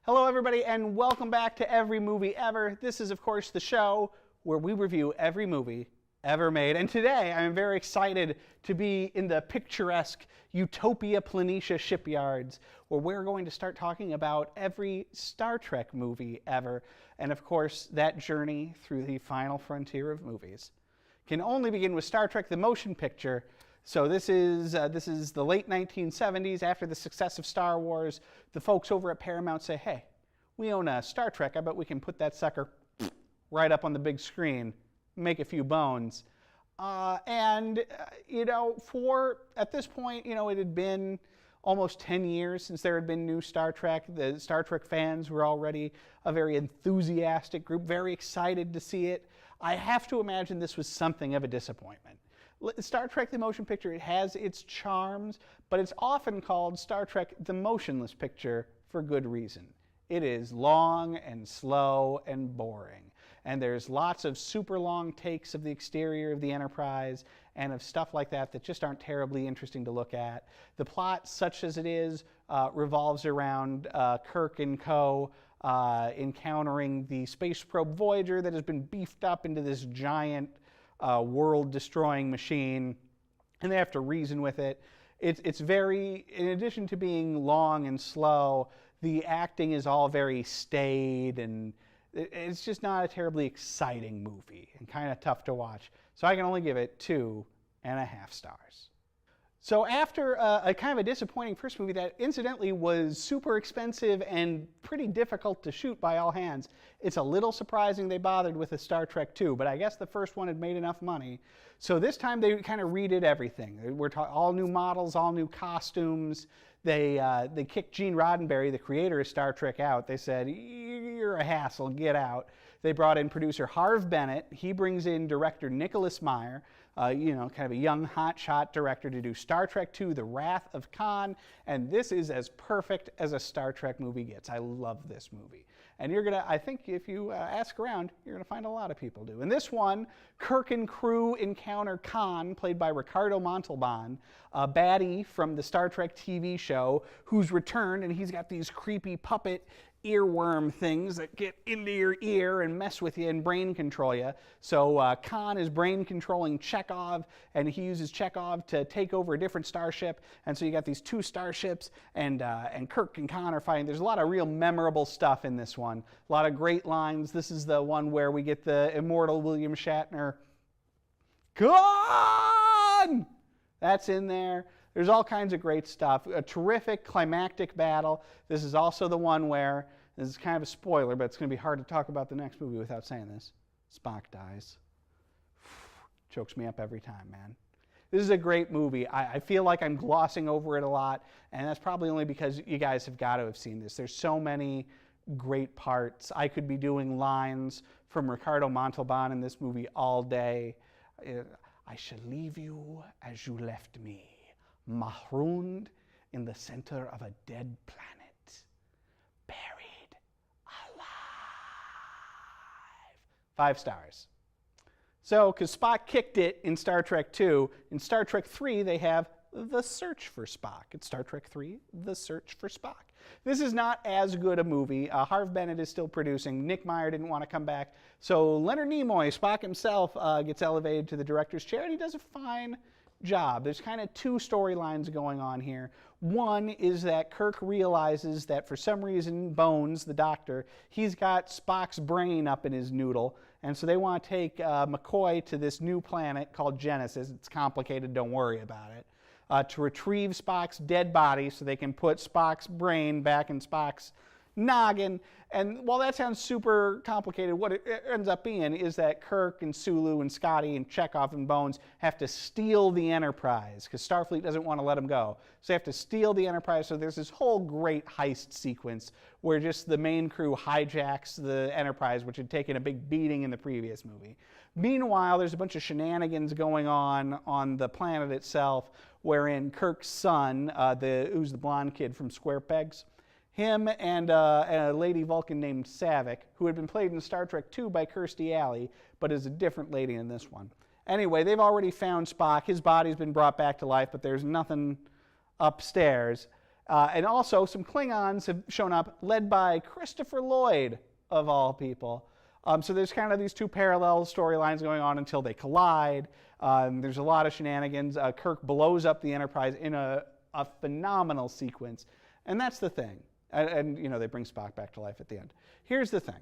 Hello everybody and welcome back to Every Movie Ever. This is of course the show where we review every movie ever made. And today I'm very excited to be in the picturesque Utopia Planitia shipyards where we're going to start talking about every Star Trek movie ever. And of course that journey through the final frontier of movies can only begin with Star Trek the Motion Picture. So this is the late 1970s, after the success of Star Wars. The folks over at Paramount say, hey, we own a Star Trek. I bet we can put that sucker right up on the big screen, make a few bones. You know, at this point, you know, it had been almost 10 years since there had been new Star Trek. The Star Trek fans were already a very enthusiastic group, very excited to see it. I have to imagine this was something of a disappointment. Star Trek the Motion Picture, it has its charms, but it's often called Star Trek the Motionless Picture for good reason. It is long and slow and boring. And there's lots of super long takes of the exterior of the Enterprise and of stuff like that that just aren't terribly interesting to look at. The plot, such as it is, revolves around Kirk and co. Encountering the space probe Voyager that has been beefed up into this giant world-destroying machine, and they have to reason with it. It's very, in addition to being long and slow, the acting is all very staid, and it's just not a terribly exciting movie, and kind of tough to watch. So I can only give it 2.5 stars. So after a kind of a disappointing first movie that incidentally was super expensive and pretty difficult to shoot by all hands, it's a little surprising they bothered with a Star Trek 2, but I guess the first one had made enough money. So this time they kind of redid everything. We're all new models, all new costumes. They kicked Gene Roddenberry, the creator of Star Trek, out. They said, you're a hassle, get out. They brought in producer Harve Bennett. He brings in director Nicholas Meyer, you know, kind of a young hotshot director, to do Star Trek II, The Wrath of Khan. And this is as perfect as a Star Trek movie gets. I love this movie. And you're gonna, I think if you ask around, you're gonna find a lot of people do. In this one, Kirk and crew encounter Khan, played by Ricardo Montalban, a baddie from the Star Trek TV show, who's returned, and he's got these creepy puppet earworm things that get into your ear and mess with you and brain control you. So Khan is brain controlling Chekhov, and he uses Chekhov to take over a different starship. And so you got these two starships, and Kirk and Khan are fighting. There's a lot of real memorable stuff in this one. A lot of great lines. This is the one where we get the immortal William Shatner, Khan! That's in there. There's all kinds of great stuff. A terrific climactic battle. This is also the one where, this is kind of a spoiler, but it's going to be hard to talk about the next movie without saying this. Spock dies. Chokes me up every time, man. This is a great movie. I feel like I'm glossing over it a lot, and that's probably only because you guys have got to have seen this. There's so many great parts. I could be doing lines from Ricardo Montalban in this movie all day. I shall leave you as you left me, marooned in the center of a dead planet, buried alive. 5 stars. So, because Spock kicked it in Star Trek II, in Star Trek III they have The Search for Spock. It's Star Trek III, The Search for Spock. This is not as good a movie. Harve Bennett is still producing. Nick Meyer didn't want to come back. So Leonard Nimoy, Spock himself, gets elevated to the director's chair, and he does a fine job. There's kind of 2 storylines going on here. One is that Kirk realizes that for some reason Bones, the doctor, he's got Spock's brain up in his noodle, and so they want to take McCoy to this new planet called Genesis. It's complicated, don't worry about it. To retrieve Spock's dead body so they can put Spock's brain back in Spock's noggin. And while that sounds super complicated, what it ends up being is that Kirk and Sulu and Scotty and Chekhov and Bones have to steal the Enterprise because Starfleet doesn't want to let them go. So they have to steal the Enterprise. So there's this whole great heist sequence where just the main crew hijacks the Enterprise, which had taken a big beating in the previous movie. Meanwhile, there's a bunch of shenanigans going on the planet itself, wherein Kirk's son, who's the blonde kid from Square Pegs, him and a lady Vulcan named Savick, who had been played in Star Trek II by Kirstie Alley, but is a different lady in this one. Anyway, they've already found Spock. His body's been brought back to life, but there's nothing upstairs. And also, some Klingons have shown up, led by Christopher Lloyd, of all people. So there's kind of these two parallel storylines going on until they collide. There's a lot of shenanigans. Kirk blows up the Enterprise in a phenomenal sequence. And that's the thing. And you know, they bring Spock back to life at the end. Here's the thing.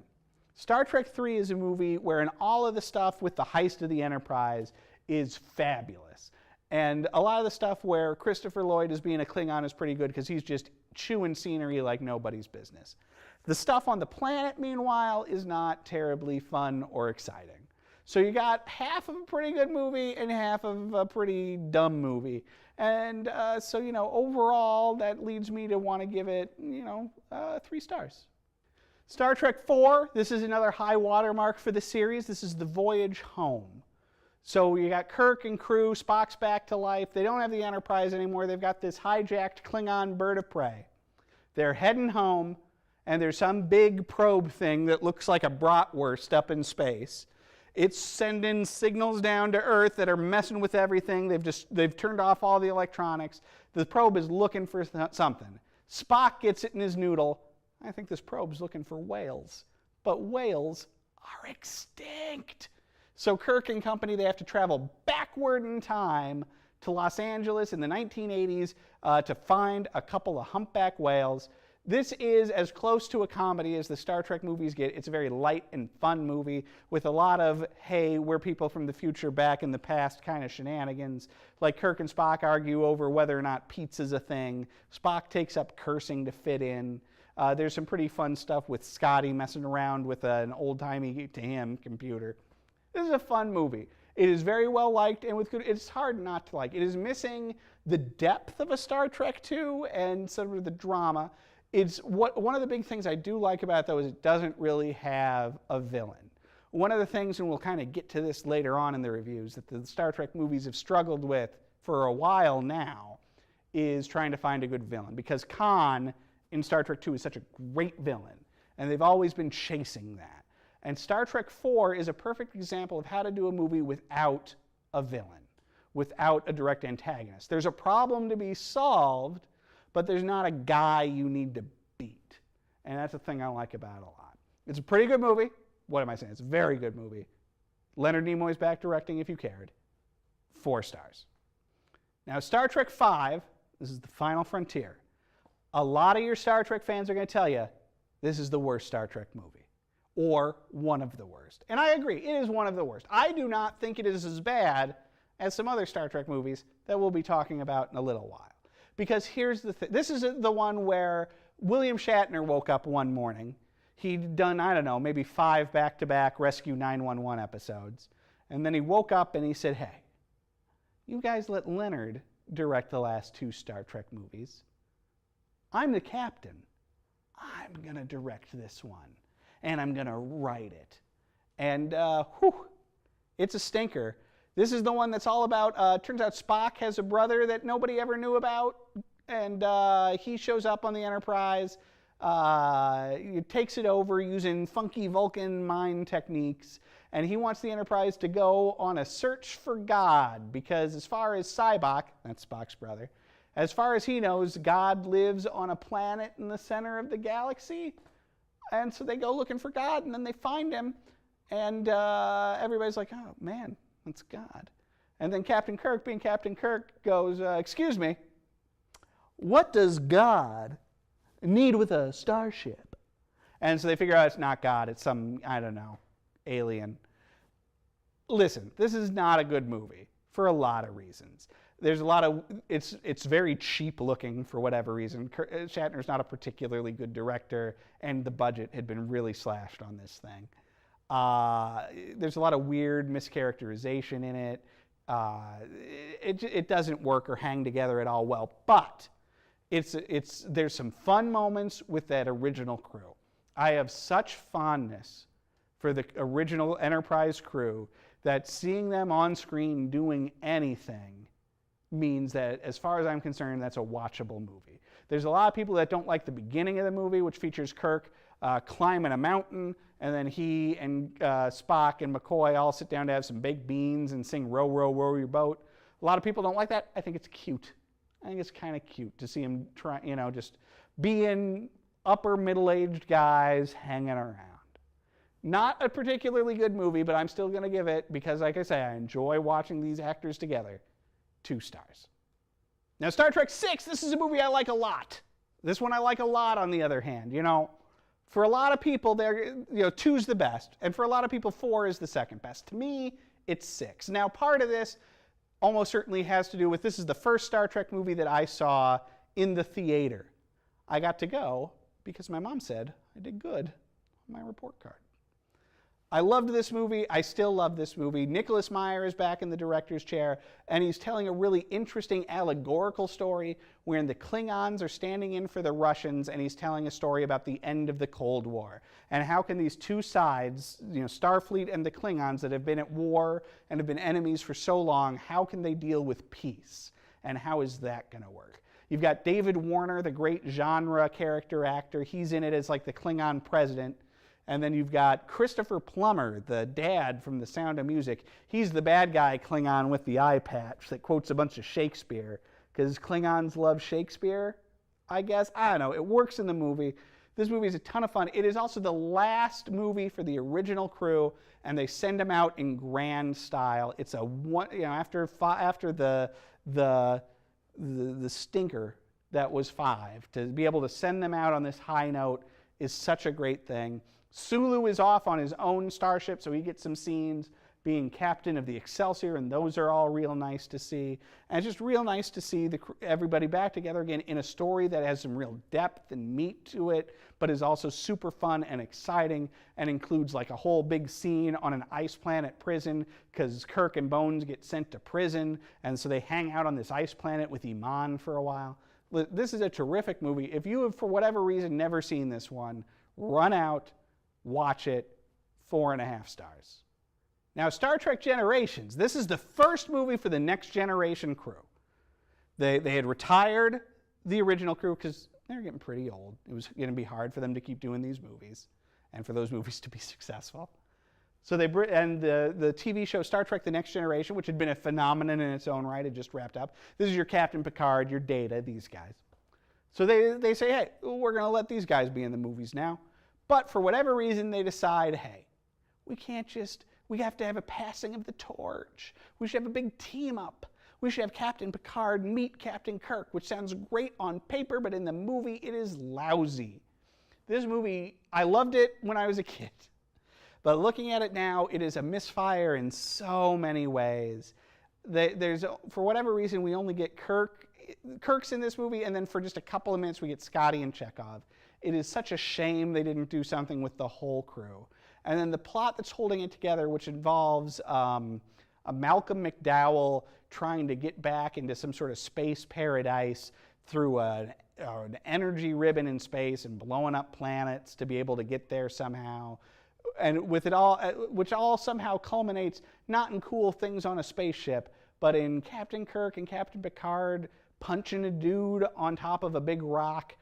Star Trek III is a movie wherein all of the stuff with the heist of the Enterprise is fabulous. And a lot of the stuff where Christopher Lloyd is being a Klingon is pretty good because he's just chewing scenery like nobody's business. The stuff on the planet, meanwhile, is not terribly fun or exciting. So you got half of a pretty good movie and half of a pretty dumb movie. And so, you know, overall, that leads me to want to give it, 3 stars. Star Trek IV, this is another high watermark for the series. This is the voyage home. So you got Kirk and crew, Spock's back to life. They don't have the Enterprise anymore. They've got this hijacked Klingon bird of prey. They're heading home, and there's some big probe thing that looks like a bratwurst up in space. It's sending signals down to Earth that are messing with everything. They've turned off all the electronics. The probe is looking for something. Spock gets it in his noodle. I think this probe's looking for whales. But whales are extinct. So Kirk and company, they have to travel backward in time to Los Angeles in the 1980s to find a couple of humpback whales. This is as close to a comedy as the Star Trek movies get. It's a very light and fun movie with a lot of, hey, we're people from the future back in the past kind of shenanigans. Like Kirk and Spock argue over whether or not pizza's a thing. Spock takes up cursing to fit in. There's some pretty fun stuff with Scotty messing around with an old-timey, to him, computer. This is a fun movie. It is very well liked, and it's hard not to like. It is missing the depth of a Star Trek II and sort of the drama. One of the big things I do like about it, though, is it doesn't really have a villain. One of the things, and we'll kind of get to this later on in the reviews, that the Star Trek movies have struggled with for a while now is trying to find a good villain. Because Khan in Star Trek II is such a great villain, and they've always been chasing that. And Star Trek IV is a perfect example of how to do a movie without a villain, without a direct antagonist. There's a problem to be solved, but there's not a guy you need to beat. And that's the thing I like about it a lot. It's a pretty good movie. What am I saying? It's a very good movie. Leonard Nimoy's back directing, if you cared. 4 stars. Now, Star Trek V, this is the final frontier. A lot of your Star Trek fans are going to tell you this is the worst Star Trek movie, or one of the worst. And I agree, it is one of the worst. I do not think it is as bad as some other Star Trek movies that we'll be talking about in a little while. Because here's the thing. This is the one where William Shatner woke up one morning. He'd done, I don't know, maybe 5 back-to-back Rescue 911 episodes. And then he woke up and he said, hey, you guys let Leonard direct the last 2 Star Trek movies. I'm the captain. I'm going to direct this one. And I'm going to write it. And, it's a stinker. This is the one that's all about, turns out Spock has a brother that nobody ever knew about, and he shows up on the Enterprise. He takes it over using funky Vulcan mind techniques, and he wants the Enterprise to go on a search for God, because as far as Sybok, that's Spock's brother, as far as he knows, God lives on a planet in the center of the galaxy. And so they go looking for God, and then they find him, and everybody's like, oh, man. That's God. And then Captain Kirk, being Captain Kirk, goes, excuse me, what does God need with a starship? And so they figure out it's not God, it's some, I don't know, alien. Listen, this is not a good movie for a lot of reasons. There's a lot of, it's very cheap looking for whatever reason. Shatner's not a particularly good director, and the budget had been really slashed on this thing. There's a lot of weird mischaracterization in it. It doesn't work or hang together at all well, but there's some fun moments with that original crew. I have such fondness for the original Enterprise crew that seeing them on screen doing anything means that, as far as I'm concerned, that's a watchable movie. There's a lot of people that don't like the beginning of the movie, which features Kirk climbing a mountain, and then he and Spock and McCoy all sit down to have some baked beans and sing Row, Row, Row Your Boat. A lot of people don't like that. I think it's cute. I think it's kind of cute to see him try, just being upper middle-aged guys hanging around. Not a particularly good movie, but I'm still going to give it, because like I say, I enjoy watching these actors together, 2 stars. Now, Star Trek VI, this is a movie I like a lot. This one I like a lot, on the other hand. For a lot of people, 2's the best, and for a lot of people, 4 is the second best. To me, it's 6. Now, part of this almost certainly has to do with, this is the first Star Trek movie that I saw in the theater. I got to go because my mom said I did good on my report card. I loved this movie. I still love this movie. Nicholas Meyer is back in the director's chair, and he's telling a really interesting allegorical story wherein the Klingons are standing in for the Russians, and he's telling a story about the end of the Cold War. And how can these two sides, Starfleet and the Klingons that have been at war and have been enemies for so long, how can they deal with peace? And how is that going to work? You've got David Warner, the great genre character actor. He's in it as like the Klingon president. And then you've got Christopher Plummer, the dad from The Sound of Music. He's the bad guy Klingon with the eye patch that quotes a bunch of Shakespeare, because Klingons love Shakespeare, I guess. I don't know. It works in the movie. This movie is a ton of fun. It is also the last movie for the original crew, and they send them out in grand style. It's a one, after the stinker that was 5, to be able to send them out on this high note is such a great thing. Sulu is off on his own starship, so he gets some scenes being captain of the Excelsior, and those are all real nice to see. And it's just real nice to see everybody back together again in a story that has some real depth and meat to it, but is also super fun and exciting, and includes like a whole big scene on an ice planet prison, because Kirk and Bones get sent to prison, and so they hang out on this ice planet with Iman for a while. This is a terrific movie. If you have, for whatever reason, never seen this one, run out, watch it, 4.5 stars. Now, Star Trek Generations. This is the first movie for the Next Generation crew. They had retired the original crew because they were getting pretty old. It was going to be hard for them to keep doing these movies and for those movies to be successful. So the TV show Star Trek The Next Generation, which had been a phenomenon in its own right, had just wrapped up. This is your Captain Picard, your Data, these guys. So they say, hey, we're going to let these guys be in the movies now. But for whatever reason, they decide, hey, we have to have a passing of the torch. We should have a big team up. We should have Captain Picard meet Captain Kirk, which sounds great on paper, but in the movie, it is lousy. This movie, I loved it when I was a kid. But looking at it now, it is a misfire in so many ways. For whatever reason, we only get Kirk. Kirk's in this movie, and then for just a couple of minutes, we get Scotty and Chekhov. It is such a shame they didn't do something with the whole crew. And then the plot that's holding it together, which involves a Malcolm McDowell trying to get back into some sort of space paradise through an energy ribbon in space and blowing up planets to be able to get there somehow. And with it all, which all somehow culminates not in cool things on a spaceship, but in Captain Kirk and Captain Picard punching a dude on top of a big rock.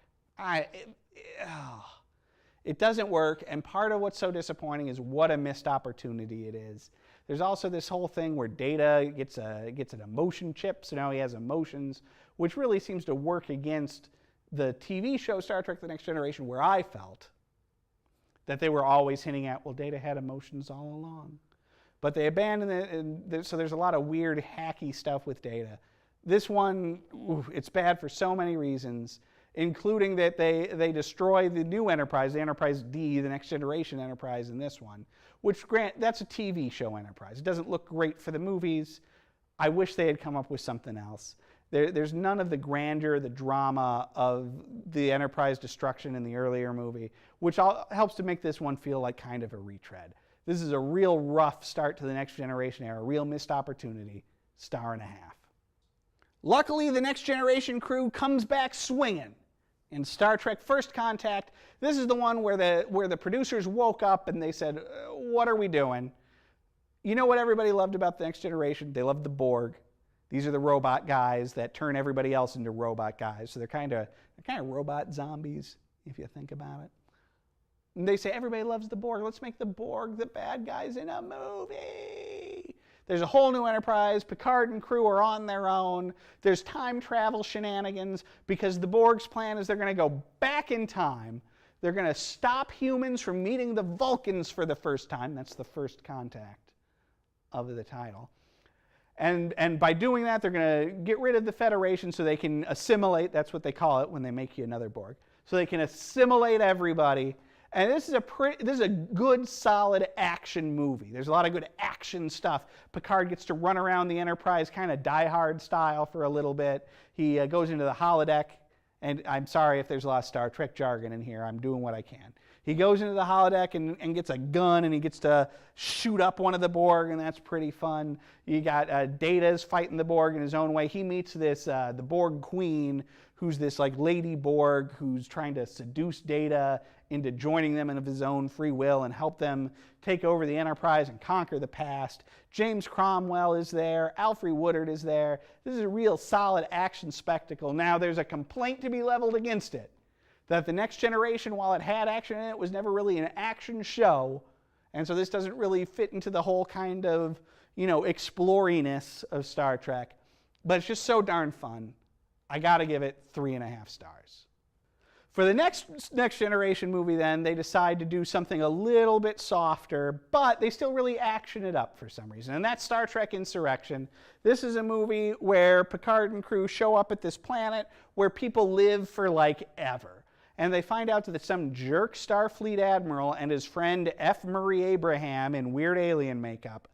It doesn't work, and part of what's so disappointing is what a missed opportunity it is. There's also this whole thing where Data gets an emotion chip, so now he has emotions, which really seems to work against the TV show Star Trek The Next Generation, where I felt that they were always hinting at, well, Data had emotions all along. But they abandoned it, and so there's a lot of weird, hacky stuff with Data. This one, it's bad for so many reasons, including that they destroy the new Enterprise, the Enterprise D, the Next Generation Enterprise in this one, which, that's a TV show Enterprise. It doesn't look great for the movies. I wish they had come up with something else. There's none of the grandeur, the drama of the Enterprise destruction in the earlier movie, which helps to make this one feel like kind of a retread. This is a real rough start to the Next Generation era, a real missed opportunity, 1.5 stars. Luckily, the Next Generation crew comes back swinging. In Star Trek First Contact, this is the one where the producers woke up and they said, what are we doing? You know what everybody loved about the Next Generation? They loved the Borg. These are the robot guys that turn everybody else into robot guys. So they're kind of robot zombies, if you think about it. And they say, everybody loves the Borg. Let's make the Borg the bad guys in a movie. There's a whole new Enterprise. Picard and crew are on their own. There's time travel shenanigans because the Borg's plan is they're going to go back in time. They're going to stop humans from meeting the Vulcans for the first time. That's the first contact of the title. And by doing that, they're going to get rid of the Federation so they can assimilate. That's what they call it when they make you another Borg. So they can assimilate everybody. And this is a good, solid action movie. There's a lot of good action stuff. Picard gets to run around the Enterprise kind of Die Hard style for a little bit. He goes into the holodeck. And I'm sorry if there's a lot of Star Trek jargon in here. I'm doing what I can. He goes into the holodeck and gets a gun, and he gets to shoot up one of the Borg, and that's pretty fun. You got Data's fighting the Borg in his own way. He meets the Borg Queen, who's this like lady Borg who's trying to seduce Data into joining them of his own free will and help them take over the Enterprise and conquer the past. James Cromwell is there. Alfre Woodard is there. This is a real solid action spectacle. Now, there's a complaint to be leveled against it, that The Next Generation, while it had action in it, was never really an action show. And so this doesn't really fit into the whole kind of, exploriness of Star Trek. But it's just so darn fun. I got to give it 3.5 stars. For the next Generation movie, then, they decide to do something a little bit softer, but they still really action it up for some reason, and that's Star Trek Insurrection. This is a movie where Picard and crew show up at this planet where people live for, like, ever. And they find out that some jerk Starfleet admiral and his friend F. Murray Abraham in weird alien makeup,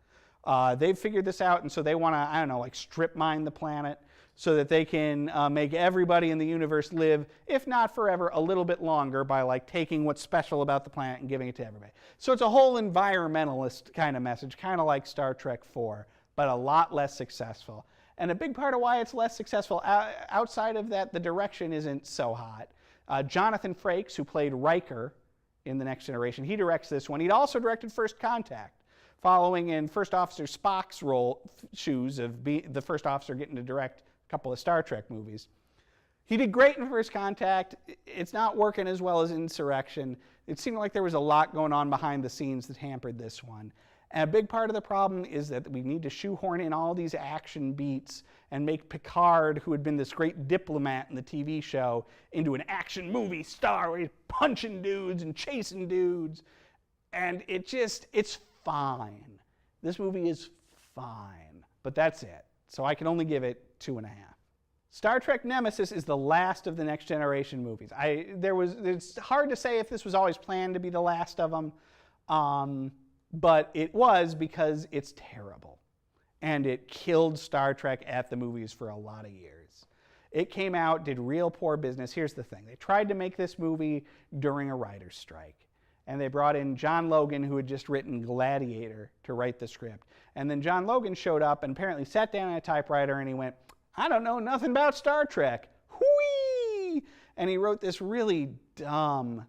they've figured this out, and so they want to, strip mine the planet, so that they can make everybody in the universe live, if not forever, a little bit longer by taking what's special about the planet and giving it to everybody. So it's a whole environmentalist kind of message, kind of like Star Trek IV, but a lot less successful. And a big part of why it's less successful, outside of that, the direction isn't so hot. Jonathan Frakes, who played Riker in The Next Generation, he directs this one. He'd also directed First Contact, following in First Officer Spock's shoes of the first officer getting to direct couple of Star Trek movies. He did great in First Contact. It's not working as well as Insurrection. It seemed like there was a lot going on behind the scenes that hampered this one. And a big part of the problem is that we need to shoehorn in all these action beats and make Picard, who had been this great diplomat in the TV show, into an action movie star where he's punching dudes and chasing dudes. And it's fine. This movie is fine, but that's it. So I can only give it 2.5. Star Trek Nemesis is the last of the Next Generation movies. It's hard to say if this was always planned to be the last of them, but it was because it's terrible. And it killed Star Trek at the movies for a lot of years. It came out, did real poor business. Here's the thing. They tried to make this movie during a writer's strike. And they brought in John Logan, who had just written Gladiator, to write the script. And then John Logan showed up and apparently sat down at a typewriter and he went, I don't know nothing about Star Trek. Whee! And he wrote this really dumb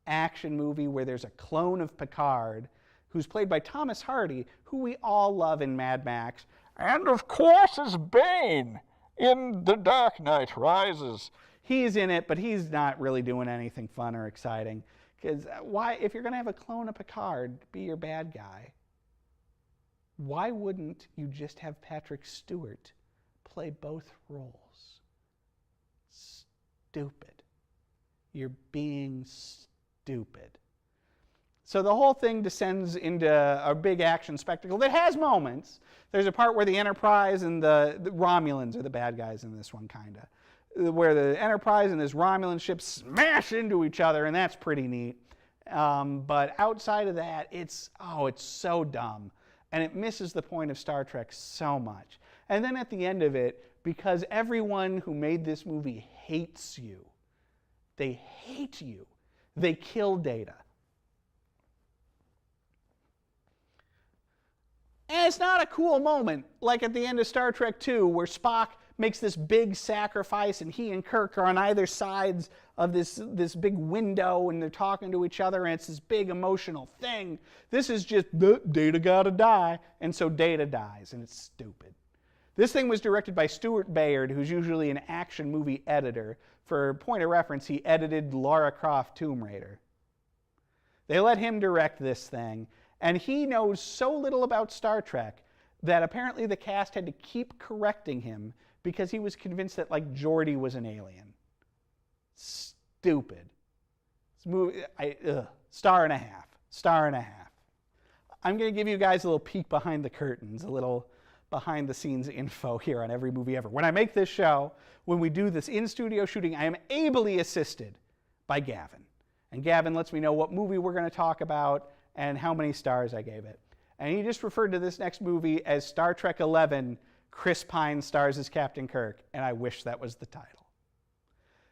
action movie where there's a clone of Picard, who's played by Thomas Hardy, who we all love in Mad Max. And of course is Bane in The Dark Knight Rises. He's in it, but he's not really doing anything fun or exciting. Because if you're going to have a clone of Picard be your bad guy, why wouldn't you just have Patrick Stewart play both roles? Stupid. You're being stupid. So the whole thing descends into a big action spectacle that has moments. There's a part where the Enterprise and the Romulans are the bad guys in this one, kind of. Where the Enterprise and this Romulan ship smash into each other, and that's pretty neat. But outside of that, it's so dumb. And it misses the point of Star Trek so much. And then at the end of it, because everyone who made this movie hates you, they hate you, they kill Data. And it's not a cool moment, like at the end of Star Trek II, where Spock makes this big sacrifice and he and Kirk are on either sides of this big window and they're talking to each other and it's this big emotional thing. This is just, Data gotta die, and so Data dies, and it's stupid. This thing was directed by Stuart Bayard, who's usually an action movie editor. For point of reference, he edited Lara Croft Tomb Raider. They let him direct this thing, and he knows so little about Star Trek that apparently the cast had to keep correcting him because he was convinced that, like, Geordi was an alien. Stupid. This movie, star and a half. Star and a half. I'm going to give you guys a little peek behind the curtains, a little behind the scenes info here on Every Movie Ever. When I make this show, when we do this in-studio shooting, I am ably assisted by Gavin. And Gavin lets me know what movie we're going to talk about and how many stars I gave it. And he just referred to this next movie as Star Trek XI, Chris Pine stars as Captain Kirk, and I wish that was the title.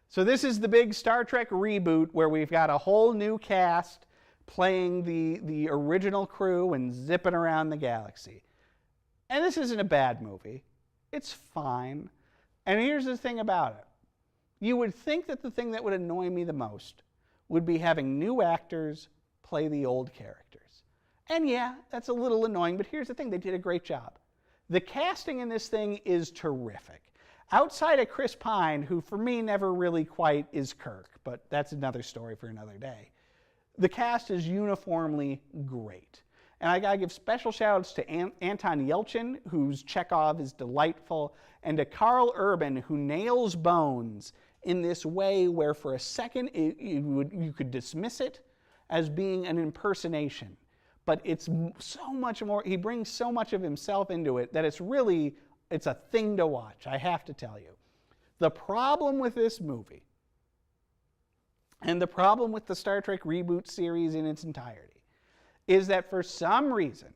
So this is the big Star Trek reboot where we've got a whole new cast playing the original crew and zipping around the galaxy. And this isn't a bad movie. It's fine. And here's the thing about it. You would think that the thing that would annoy me the most would be having new actors play the old characters. And yeah, that's a little annoying, but here's the thing. They did a great job. The casting in this thing is terrific. Outside of Chris Pine, who for me never really quite is Kirk, but that's another story for another day, the cast is uniformly great. And I gotta give special shout outs to Anton Yelchin, whose Chekhov is delightful, and to Carl Urban, who nails Bones in this way where for a second you could dismiss it as being an impersonation. But it's so much more, he brings so much of himself into it that it's a thing to watch, I have to tell you. The problem with this movie, and the problem with the Star Trek reboot series in its entirety, is that for some reason,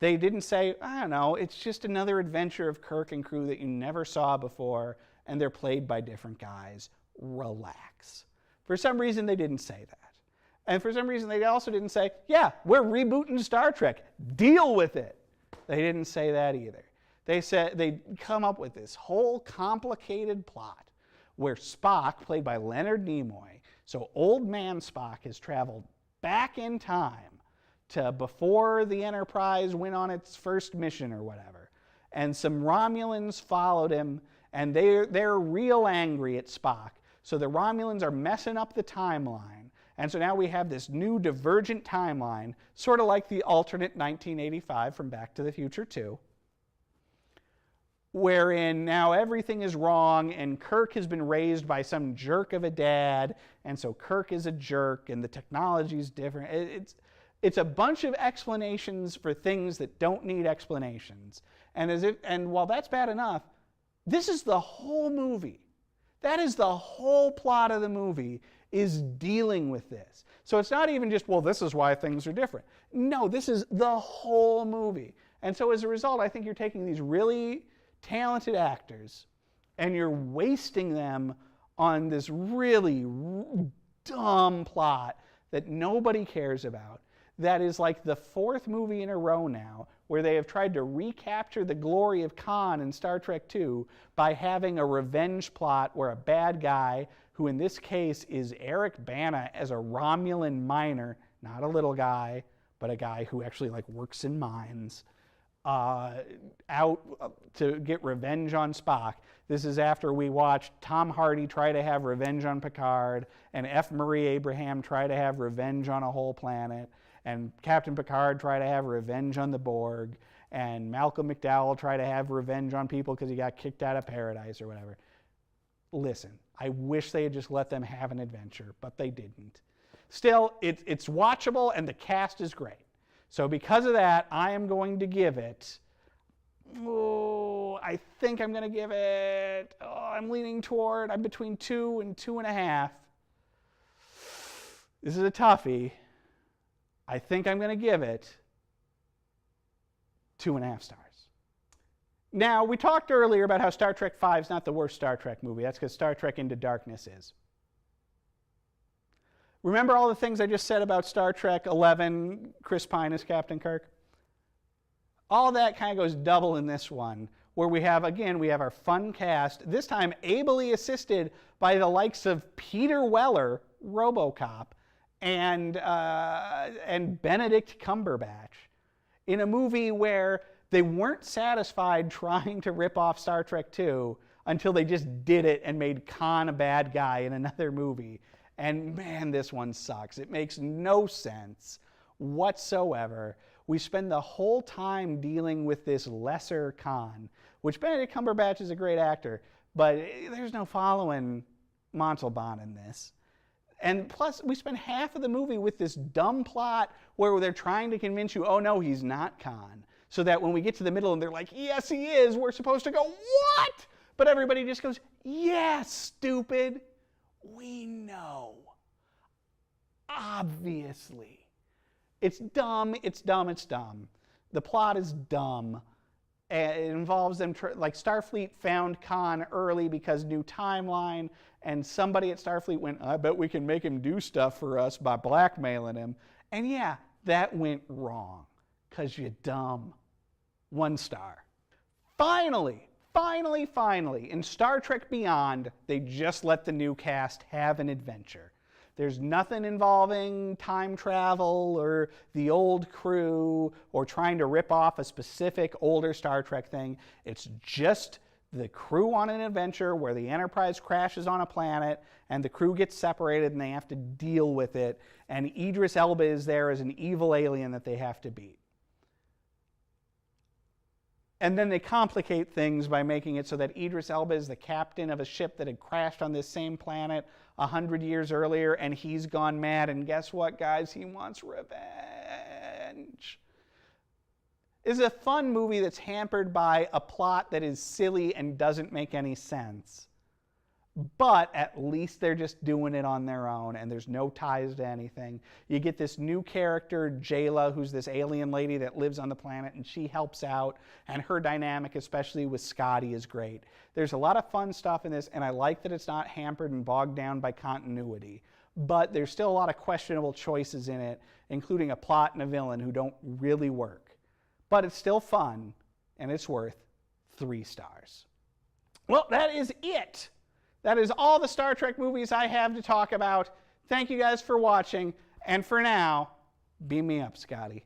they didn't say, I don't know, it's just another adventure of Kirk and crew that you never saw before, and they're played by different guys. Relax. For some reason, they didn't say that. And for some reason, they also didn't say, yeah, we're rebooting Star Trek. Deal with it. They didn't say that either. They said they'd come up with this whole complicated plot where Spock, played by Leonard Nimoy, so old man Spock has traveled back in time to before the Enterprise went on its first mission or whatever. And some Romulans followed him, and they're real angry at Spock. So the Romulans are messing up the timeline. And so now we have this new divergent timeline, sort of like the alternate 1985 from Back to the Future 2, wherein now everything is wrong and Kirk has been raised by some jerk of a dad, and so Kirk is a jerk and the technology is different. It's a bunch of explanations for things that don't need explanations. And while that's bad enough, this is the whole movie. That is the whole plot of the movie, is dealing with this. So it's not even just, well, this is why things are different. No, this is the whole movie. And so as a result, I think you're taking these really talented actors and you're wasting them on this really dumb plot that nobody cares about. That is like the fourth movie in a row now where they have tried to recapture the glory of Khan in Star Trek II by having a revenge plot where a bad guy, who in this case is Eric Bana as a Romulan miner, not a little guy, but a guy who actually like works in mines, out to get revenge on Spock. This is after we watched Tom Hardy try to have revenge on Picard, and F. Murray Abraham try to have revenge on a whole planet, and Captain Picard try to have revenge on the Borg, and Malcolm McDowell try to have revenge on people because he got kicked out of paradise or whatever. Listen, I wish they had just let them have an adventure, but they didn't. Still, it's watchable and the cast is great. So because of that, I am going to give it, I think I'm going to give it, I'm leaning toward, I'm between 2 and 2.5. This is a toughie. I think I'm going to give it 2.5 stars. Now, we talked earlier about how Star Trek V is not the worst Star Trek movie. That's because Star Trek Into Darkness is. Remember all the things I just said about Star Trek XI, Chris Pine as Captain Kirk? All that kind of goes double in this one, where we have our fun cast, this time ably assisted by the likes of Peter Weller, RoboCop, and Benedict Cumberbatch, in a movie where they weren't satisfied trying to rip off Star Trek II until they just did it and made Khan a bad guy in another movie. And man, this one sucks. It makes no sense whatsoever. We spend the whole time dealing with this lesser Khan, which Benedict Cumberbatch is a great actor, but there's no following Montalban in this. And plus, we spend half of the movie with this dumb plot where they're trying to convince you, oh no, he's not Khan. So that when we get to the middle and they're like, yes, he is, we're supposed to go, what? But everybody just goes, yes, stupid. We know. Obviously. It's dumb, it's dumb, it's dumb. The plot is dumb. It involves them, like Starfleet found Khan early because new timeline, and somebody at Starfleet went, I bet we can make him do stuff for us by blackmailing him. And yeah, that went wrong, because you're dumb. 1 star. Finally, in Star Trek Beyond, they just let the new cast have an adventure. There's nothing involving time travel or the old crew or trying to rip off a specific older Star Trek thing. It's just the crew on an adventure where the Enterprise crashes on a planet and the crew gets separated and they have to deal with it. And Idris Elba is there as an evil alien that they have to beat. And then they complicate things by making it so that Idris Elba is the captain of a ship that had crashed on this same planet 100 years earlier, and he's gone mad. And guess what, guys? He wants revenge. It's a fun movie that's hampered by a plot that is silly and doesn't make any sense. But at least they're just doing it on their own, and there's no ties to anything. You get this new character, Jayla, who's this alien lady that lives on the planet, and she helps out, and her dynamic, especially with Scotty, is great. There's a lot of fun stuff in this, and I like that it's not hampered and bogged down by continuity. But there's still a lot of questionable choices in it, including a plot and a villain who don't really work. But it's still fun, and it's worth 3 stars. Well, that is it. That is all the Star Trek movies I have to talk about. Thank you guys for watching. And for now, beam me up, Scotty.